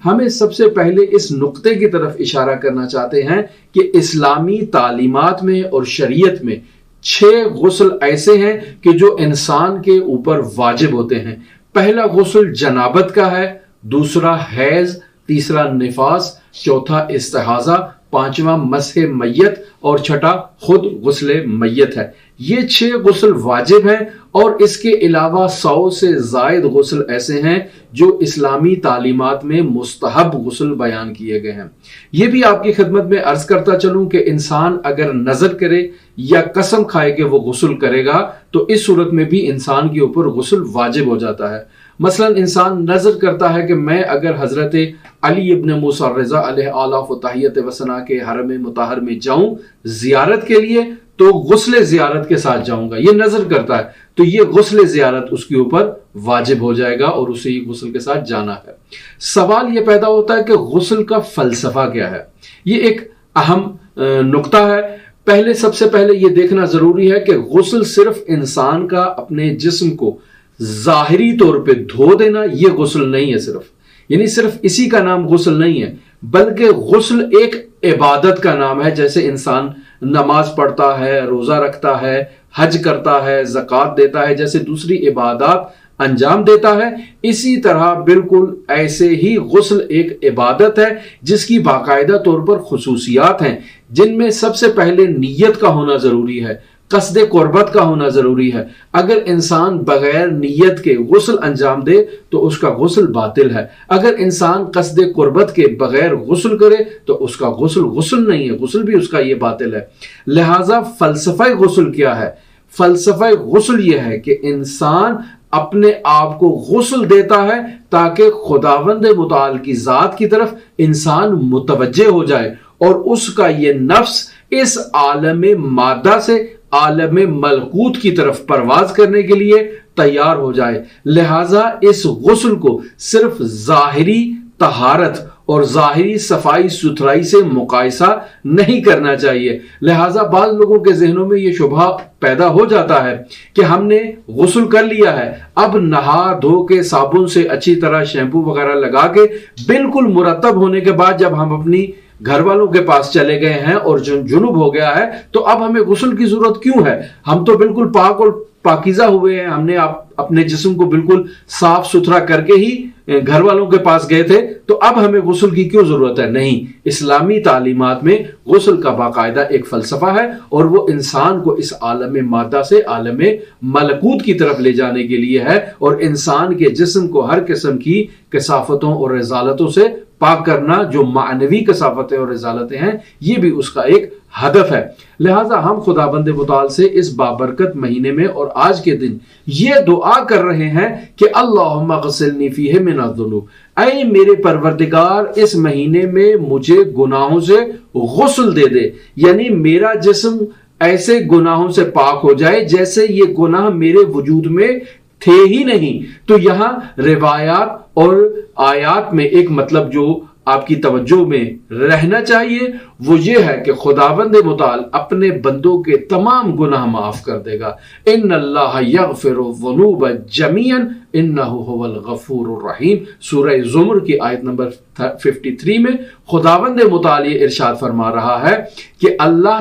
ہمیں سب سے پہلے اس نقطے کی طرف اشارہ کرنا چاہتے ہیں کہ اسلامی تعلیمات میں اور شریعت میں 6 غسل ایسے ہیں کہ جو انسان کے اوپر واجب ہوتے ہیں۔ پہلا غسل جنابت کا ہے، دوسرا حیض، تیسرا نفاس، چوتھا استحاضہ، پانچواں مسح میت اور چھٹا خود غسل میت ہے۔ یہ 6 غسل واجب ہیں اور اس کے علاوہ 100 سے زائد غسل ایسے ہیں جو اسلامی تعلیمات میں مستحب غسل بیان کیے گئے ہیں۔ یہ بھی آپ کی خدمت میں عرض کرتا چلوں کہ انسان اگر نظر کرے یا قسم کھائے کہ وہ غسل کرے گا تو اس صورت میں بھی انسان کے اوپر غسل واجب ہو جاتا ہے۔ مثلا انسان نظر کرتا ہے کہ میں اگر حضرت علی ابن موسیٰ رضا علیہ آلاف و تحیت و ثنا کے حرم مطہر میں جاؤں زیارت کے لیے تو غسل زیارت کے ساتھ جاؤں گا، یہ نظر کرتا ہے تو یہ غسل زیارت اس کے اوپر واجب ہو جائے گا اور اسے غسل کے ساتھ جانا ہے۔ سوال یہ پیدا ہوتا ہے کہ غسل کا فلسفہ کیا ہے؟ یہ ایک اہم نقطہ ہے۔ سب سے پہلے یہ دیکھنا ضروری ہے کہ غسل صرف انسان کا اپنے جسم کو ظاہری طور پہ دھو دینا یہ غسل نہیں ہے، صرف اسی کا نام غسل نہیں ہے، بلکہ غسل ایک عبادت کا نام ہے۔ جیسے انسان نماز پڑھتا ہے، روزہ رکھتا ہے، حج کرتا ہے، زکوٰۃ دیتا ہے، جیسے دوسری عبادات انجام دیتا ہے، اسی طرح بالکل ایسے ہی غسل ایک عبادت ہے جس کی باقاعدہ طور پر خصوصیات ہیں، جن میں سب سے پہلے نیت کا ہونا ضروری ہے، قصد قربت کا ہونا ضروری ہے۔ اگر انسان بغیر نیت کے غسل انجام دے تو اس کا غسل باطل ہے، اگر انسان قصد قربت کے بغیر غسل کرے تو اس کا غسل نہیں ہے، غسل بھی اس کا یہ باطل ہے۔ لہٰذا فلسفہ غسل کیا ہے؟ فلسفہ غسل یہ ہے کہ انسان اپنے آپ کو غسل دیتا ہے تاکہ خداوند متعال کی ذات کی طرف انسان متوجہ ہو جائے اور اس کا یہ نفس اس عالم مادہ سے عالم ملکوت کی طرف پرواز کرنے کے لیے تیار ہو جائے۔ لہٰذا اس غسل کو صرف ظاہری طہارت اور ظاہری صفائی ستھرائی سے مقایسہ نہیں کرنا چاہیے۔ لہٰذا بعض لوگوں کے ذہنوں میں یہ شبہ پیدا ہو جاتا ہے کہ ہم نے غسل کر لیا ہے، اب نہا دھو کے صابن سے اچھی طرح شیمپو وغیرہ لگا کے بالکل مرتب ہونے کے بعد جب ہم اپنی گھر والوں کے پاس چلے گئے ہیں اور جنوب ہو گیا ہے تو اب ہمیں غسل کی ضرورت کیوں ہے؟ ہم تو بالکل پاک اور پاکیزہ ہوئے ہیں، ہم نے اپنے جسم کو بالکل صاف ستھرا کر کے ہی گھر والوں کے پاس گئے تھے، تو اب ہمیں غسل کی کیوں ضرورت ہے؟ نہیں، اسلامی تعلیمات میں غسل کا باقاعدہ ایک فلسفہ ہے اور وہ انسان کو اس عالم مادہ سے عالم ملکوت کی طرف لے جانے کے لیے ہے اور انسان کے جسم کو ہر قسم کی کثافتوں اور رذالتوں سے پاک کرنا، جو معنوی کثافتیں اور رذالتیں ہیں، یہ بھی اس کا ایک ہدف ہے۔ لہٰذا ہم خداوند متعال سے اس بابرکت مہینے میں اور آج کے دن یہ دعا کر رہے ہیں کہ اللہم اغسلنی فیہ من الذنوب، اے میرے پروردگار اس مہینے میں مجھے گناہوں سے غسل دے دے، یعنی میرا جسم ایسے گناہوں سے پاک ہو جائے جیسے یہ گناہ میرے وجود میں تھے ہی نہیں۔ تو یہاں روایات اور آیات میں ایک مطلب جو آپ کی توجہ میں رہنا چاہیے وہ یہ ہے کہ خداوند متعال اپنے بندوں کے تمام گناہ معاف کر دے گا۔ ان اللہ یغفر الذنوب جميعا انہ هو الغفور الرحیم، سورہ زمر کی آیت نمبر 53 میں خداوند متعال یہ ارشاد فرما رہا ہے کہ اللہ